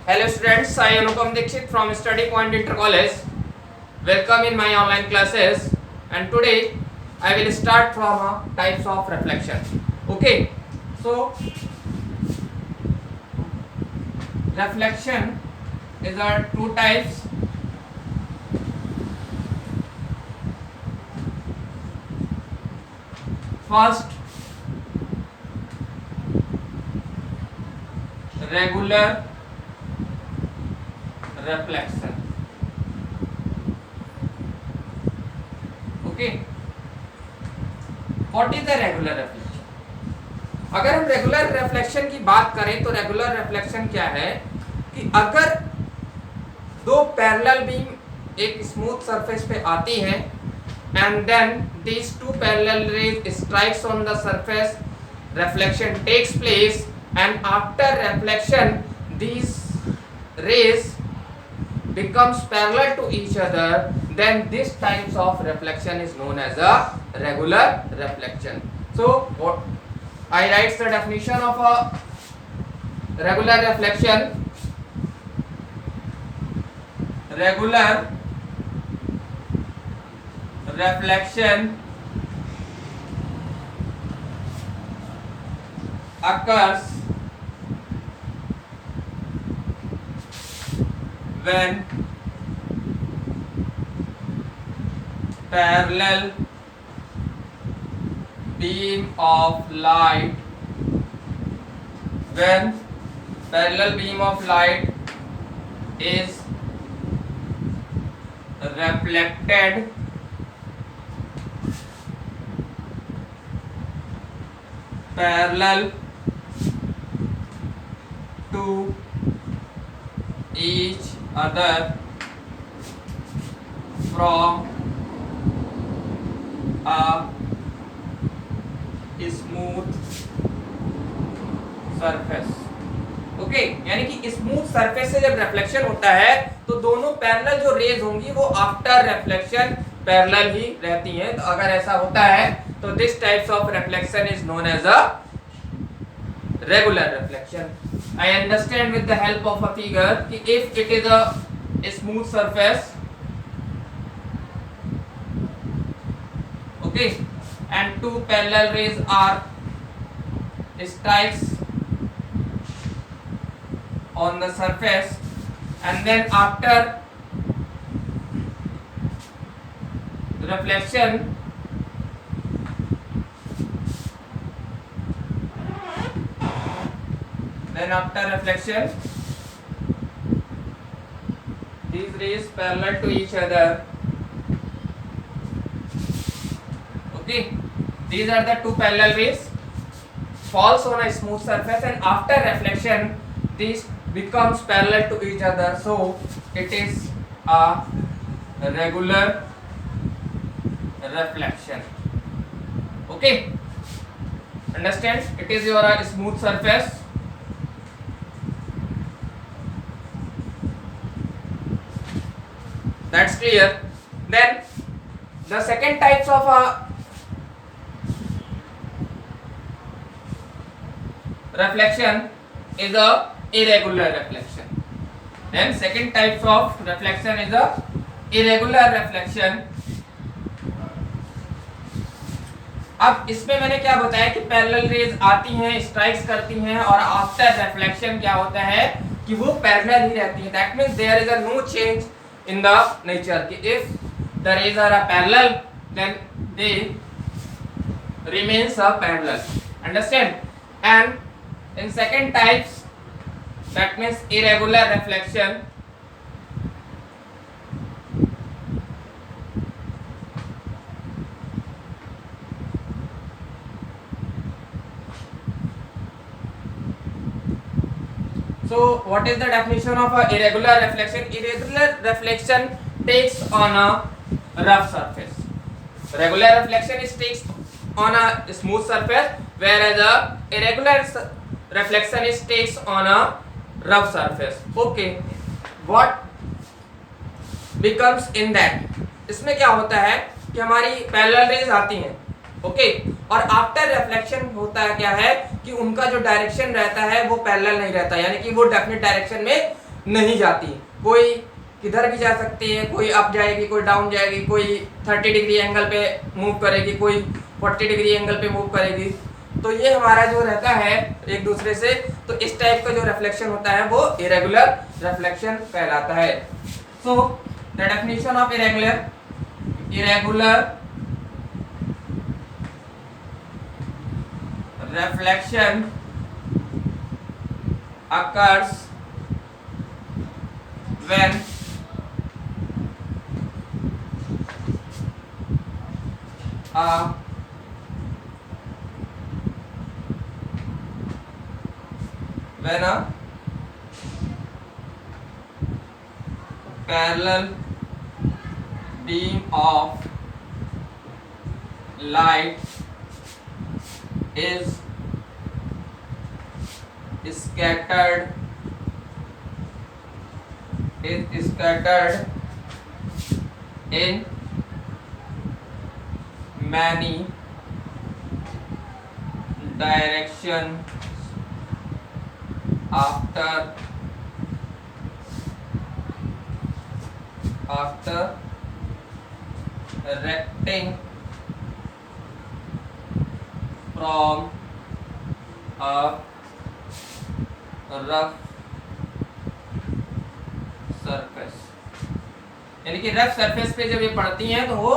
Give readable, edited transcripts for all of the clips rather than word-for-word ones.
Hello students, I am Anupam Dixit from Study Point Inter College. Welcome in my online classes, and today I will start from types of reflection. Okay, so reflection is two types. First, regular reflection. Okay, what is the regular reflection? अगर हम regular reflection की बात करें तो regular reflection क्या है कि अगर दो पैरेलल बीम एक स्मूथ सरफेस पे आती हैं and then these two parallel rays strikes on the surface, reflection takes place, and after reflection these rays becomes parallel to each other, then this types of reflection is known as a regular reflection. So what I write the definition of a regular reflection. Regular reflection occurs when parallel beam of light is reflected parallel to each other from a smooth surface. Okay, यानी कि smooth surface से जब reflection होता है तो दोनों parallel जो raise होंगी वो आफ्टर रिफ्लेक्शन पैरेलल ही रहती हैं. तो अगर ऐसा होता है तो this types of reflection is known as a regular reflection. I understand with the help of a figure कि if it is a smooth surface, okay, and two parallel rays are strikes on the surface, and then after reflection these rays parallel to each other. Okay, these are the two parallel rays falls on a smooth surface, and after reflection these becomes parallel to each other, so it is a regular reflection. Okay, understand? It is your smooth surface. That's clear. Then the second types of reflection is a irregular reflection. Then second types of reflection is a irregular reflection. अब इसमें मैंने क्या बताया कि parallel raise आती हैं, strikes करती हैं, और आफ्टर रिफ्लेक्शन क्या होता है कि वो पैरेलल ही रहती हैं. That means there is a no change in the nature. If the rays are a parallel, then they remains a parallel. Understand? And in second types, that means irregular reflection, so what is the definition of a irregular reflection? Irregular reflection takes on a rough surface. Regular reflection is takes on a smooth surface, whereas a irregular reflection is takes on a rough surface. Okay, what becomes in that? इसमें क्या होता है कि हमारी parallel raise आती हैं, okay, और after reflection होता है क्या है कि उनका जो डायरेक्शन रहता है वो पैरेलल नहीं रहता, यानी कि वो डेफिनेट डायरेक्शन में नहीं जाती, कोई किधर भी जा सकती है, कोई अप जाएगी, कोई डाउन जाएगी, कोई 30 डिग्री एंगल पे मूव करेगी, कोई 40 डिग्री एंगल पे मूव करेगी। तो ये हमारा जो रहता है एक दूसरे से, तो इस टाइप का जो रिफ्लेक्शन होता है वो इरेगुलर रिफ्लेक्शन कहलाता है। So the definition of irregular reflection occurs when a parallel beam of light is scattered in many directions after recting from a rough surface, यानी कि रफ सरफेस पे जब ये पड़ती हैं तो वो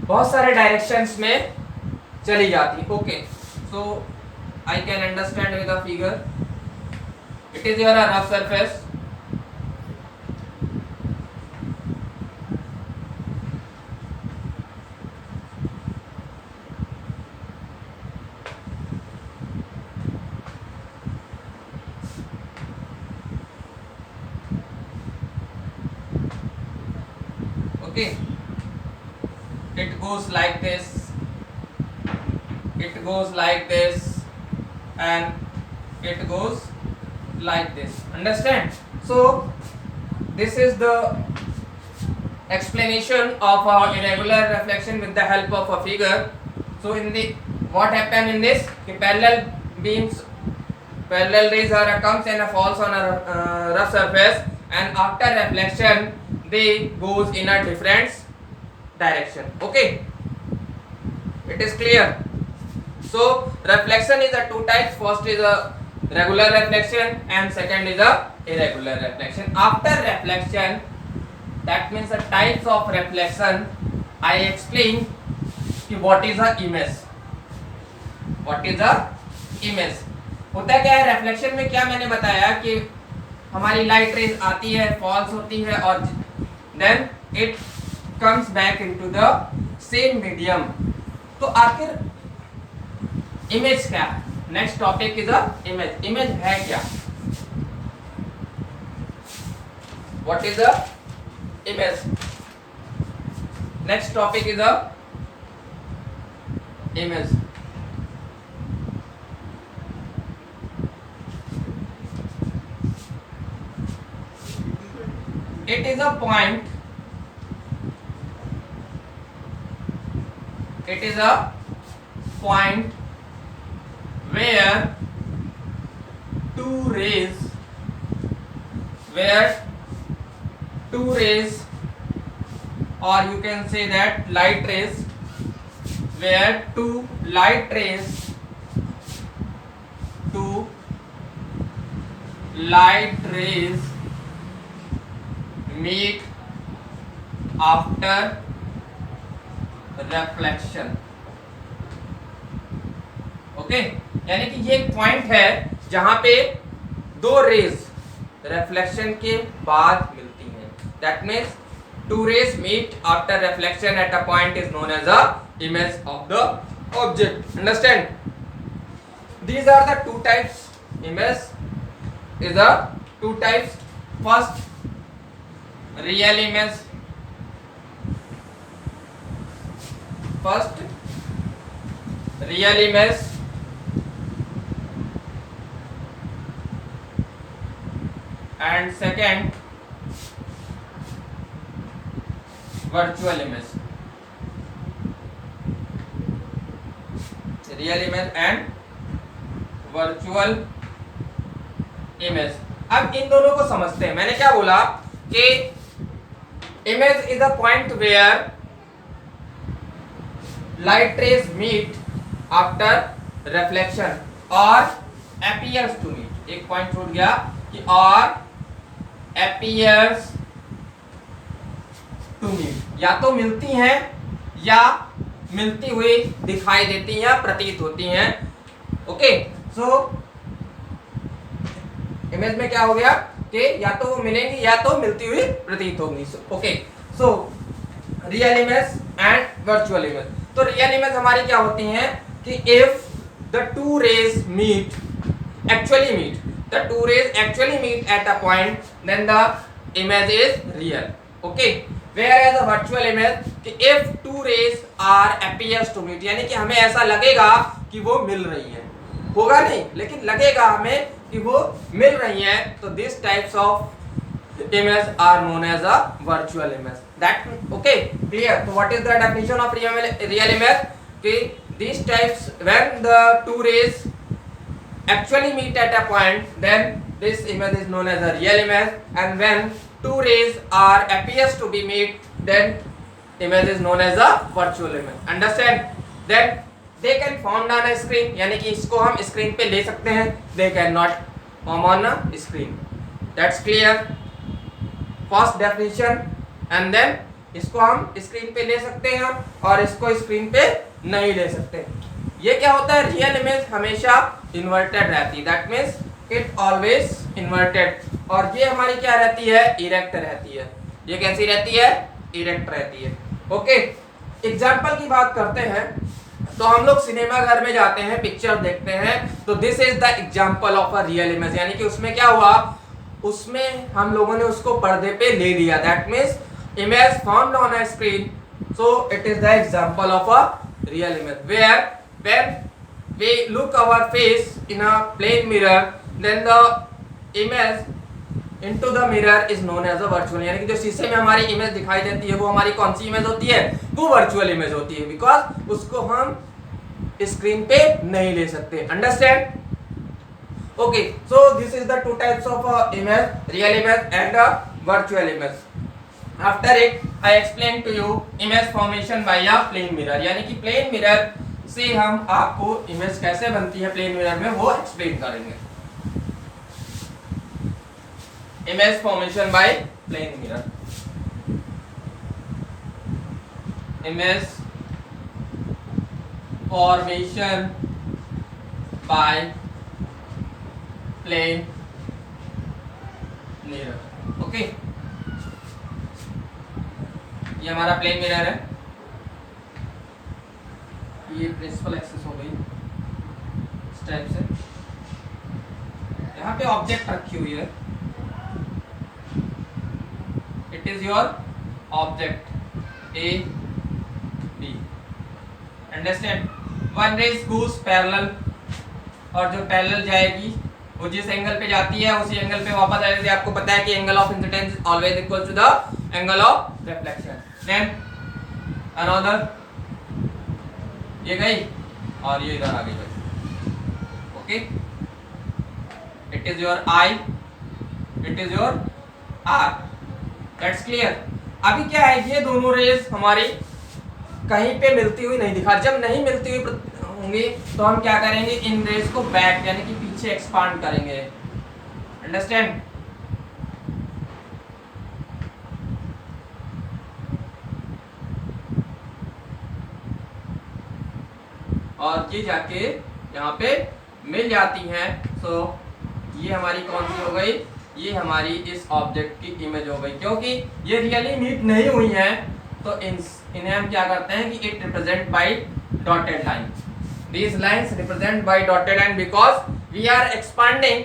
बहुत सारे डायरेक्शंस में चली जाती। Okay, so I can understand with a figure, it is your rough surface, it goes like this, it goes like this, and it goes like this. Understand? So this is the explanation of our irregular reflection with the help of a figure. So in the what happen in this, parallel rays comes and falls on a rough surface, and after reflection they goes in a different direction. Okay, it is clear. So reflection is a two types, first is a regular reflection and second is a irregular reflection. After reflection, that means the types of reflection, I explain what is a image. What is a image? होता क्या है reflection में, क्या मैंने बताया कि हमारी light rays आती है, फॉल्स होती है और then it comes back into the same medium. तो आखिर इमेज क्या है? Next topic is a image. Image है क्या? What is a image? Next topic is a image. It is a point. It is a point where two rays, or you can say that light rays, where two light rays meet after reflection. Okay, यानी कि ये एक point है जहां पे दो raise reflection के बाद मिलती हैं। That means two rays meet after reflection at a point is known as a image of the object. Understand? These are the two types. Image is the two types. First, real image. First, real image. And second, virtual image. Real image and virtual image. अब इन दोनों को समझते हैं। मैंने क्या बोला कि image is a point where light rays meet after reflection और appears टू मीट। एक पॉइंट छूट गया कि और appears टू मीट, या तो मिलती हैं या मिलती हुई दिखाई देती हैं या प्रतीत होती हैं। ओके, सो इमेज में क्या हो गया कि या तो वो मिलेंगी या तो मिलती हुई प्रतीत होंगी। Okay, so real image and virtual image. तो रियल इमेज हमारी क्या होती हैं कि if the two rays meet actually meet, the two rays actually meet at a point, then the image is real. Okay, whereas a virtual image कि if two rays are appears to meet, यानी कि हमें ऐसा लगेगा कि वो मिल रही है, होगा नहीं लेकिन लगेगा हमें कि वो मिल रही है, तो this types of image are known as a virtual image. That okay, clear? So what is the definition of real image? कि these types, when the two rays actually meet at a point, then this image is known as a real image, and when two rays are appears to be meet, then image is known as a virtual image. Understand? Then they can form on a screen, यानी कि इसको हम screen पे ले सकते हैं, they can not form on a screen. That's clear? First definition. And then इसको हम स्क्रीन पे ले सकते हैं और इसको स्क्रीन पे नहीं ले सकते। ये क्या होता है, रियल इमेज हमेशा इन्वर्टेड रहती है, that means it always inverted, और ये हमारी क्या रहती है, इरेक्ट रहती है। ये कैसी रहती है, इरेक्ट रहती है। ओके, एग्जाम्पल की बात करते हैं तो हम लोग सिनेमा घर में जाते हैं, पिक्चर देखते हैं, तो this is the example of a real image, यानी कि उसमें क्या हुआ, उसमें हम लोगों ने उसको पर्दे पे ले लिया, that means image formed on a screen, so it is the example of a real image. Where when we look our face in a plane mirror, then the image into the mirror is known as a virtual, यानी कि जो शीशे में हमारी image दिखाई देती है वो हमारी कौन सी इमेज होती है, वो वर्चुअल इमेज होती है, बिकॉज उसको हम स्क्रीन पे नहीं ले सकते। Understand? Okay, so this is the two types of image, real image and virtual image. After it I explain to you image formation by a plane mirror, यानी कि प्लेन मिरर से हम आपको इमेज कैसे बनती है प्लेन मिरर में वो एक्सप्लेन करेंगे। Image formation by plane mirror, image formation by plane mirror. Okay, ये हमारा प्लेन मिरर है, ये प्रिंसिपल एक्सेस हो गई इस टाइप से, यहाँ पे ऑब्जेक्ट रखी हुई है, it is your object A B. Understand? One rays goes parallel, और जो पैरेलल जाएगी वो जिस एंगल पे जाती है उसी एंगल पे वापस आएगी। आपको पता है कि angle of incidence is always equal to the angle of reflection. Then another, ये गई और ये इधर आ गई। Okay, it is your I, it is your R, that's clear. अभी क्या है, ये दोनों रेज हमारी कहीं पे मिलती हुई नहीं दिखा, जब नहीं मिलती हुई होंगी तो हम क्या करेंगे, इन रेज को बैक यानी कि पीछे एक्सपांड करेंगे। अंडरस्टैंड? और ये जाके यहाँ पे मिल जाती हैं, सो ये हमारी कौन सी हो गई, ये हमारी इस ऑब्जेक्ट की इमेज हो गई। क्योंकि ये रियली मीट नहीं हुई हैं तो इन्हें हम क्या करते हैं कि it represent by dotted line, these lines represent by dotted line because we are expanding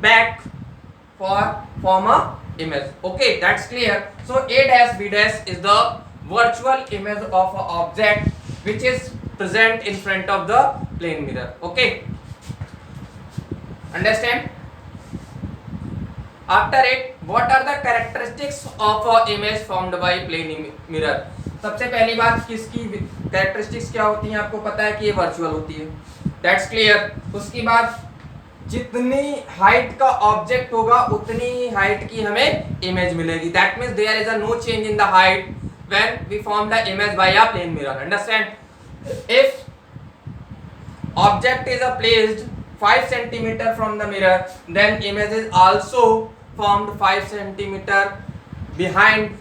back for form a image. Okay, that's clear. So A dash B dash is the virtual image of a object which is present in front of the plane mirror. Okay, understand? After it, what are the characteristics of a image formed by plane mirror? सबसे पहली बात, किसकी characteristics क्या होती हैं, आपको पता है कि ये वर्चुअल होती है, दैट्स क्लियर। उसके बाद जितनी हाइट का ऑब्जेक्ट होगा उतनी ही हाइट की हमें इमेज मिलेगी. That means there is a no change in the height when we form the image by a plane mirror. Understand? If object is placed 5 centimeter from the mirror, then image is also formed 5 centimeter behind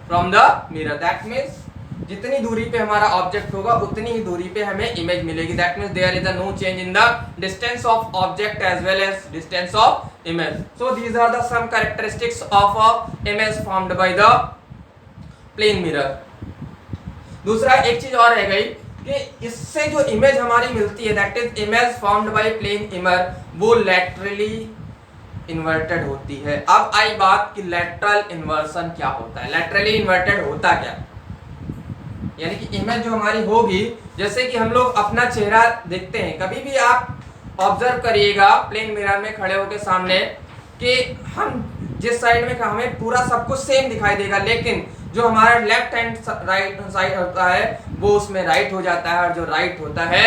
from the mirror. That means जितनी दूरी पे हमारा object होगा उतनी ही दूरी पे हमें image मिलेगी. That means there is a no change in the distance of object as well as distance of image. So these are the some characteristics of a image formed by the plane mirror. दूसरा एक चीज और रह गई कि इससे जो image हमारी मिलती है, that is image formed by plane mirror, वो लैटरली इन्वर्टेड होती है. अब आई बात कि लैटरल इन्वर्सन क्या होता है. लैटरली इन्वर्टेड होता क्या, यानी कि इमेज जो हमारी होगी, जैसे कि हम लोग अपना चेहरा देखते हैं, कभी भी आप ऑब्जर्व करिएगा प्लेन मिरर में खड़े होकर सामने कि हम जिस साइड में हमें पूरा सब कुछ सेम दिखाई देगा, लेकिन जो हमारा लेफ्ट हैंड राइट साइड होता है वो उसमें राइट हो जाता है और जो राइट होता है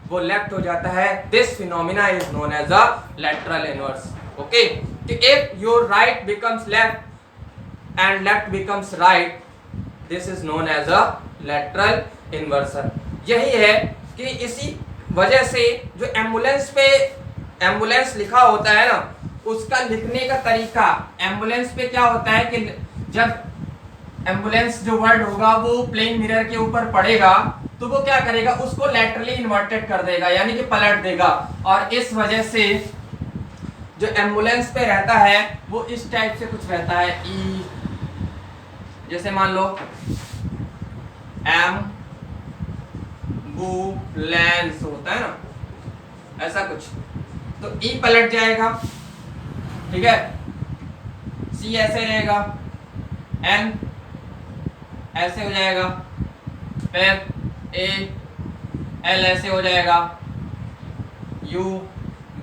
वो लेफ्ट हो जाता है. This phenomena is known as a lateral inverse. Okay, if your right becomes left and left becomes right, this is known as a lateral inversion. यही है कि इसी वजह से जो एम्बुलेंस लिखा होता है ना, उसका लिखने का तरीका, एम्बुलेंस पे क्या होता है कि जब एम्बुलेंस जो वर्ड होगा वो प्लेन मिरर के ऊपर पड़ेगा तो वो क्या करेगा, उसको लैटरली इन्वर्टेड कर देगा, यानी कि पलट देगा. और इस वजह से जो एम्बुलेंस पे रहता है वो इस टाइप से कुछ रहता है. ई, जैसे मान लो एम्बुलेंस होता है ना, ऐसा कुछ, तो ई पलट जाएगा, ठीक है, सी ऐसे रहेगा, एन ऐसे हो जाएगा, फिर ए एल ऐसे हो जाएगा, यू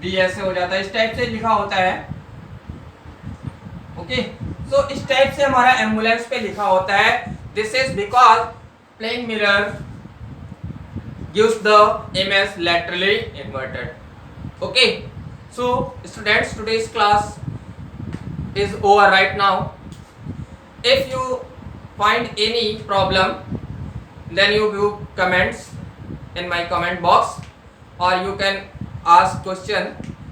बी ऐसे हो जाता है. इस टाइप से लिखा होता है. ओके, सो इस टाइप से हमारा एम्बुलेंस पे लिखा होता है. This is because plane mirror gives the image laterally inverted. Okay, so students, today's class is over right now. If you find any problem, then you do comments in my comment box, or you can ask question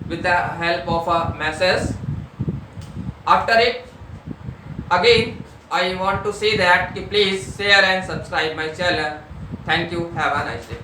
with the help of a message. After it, again I want to say that please share and subscribe my channel. Thank you. Have a nice day.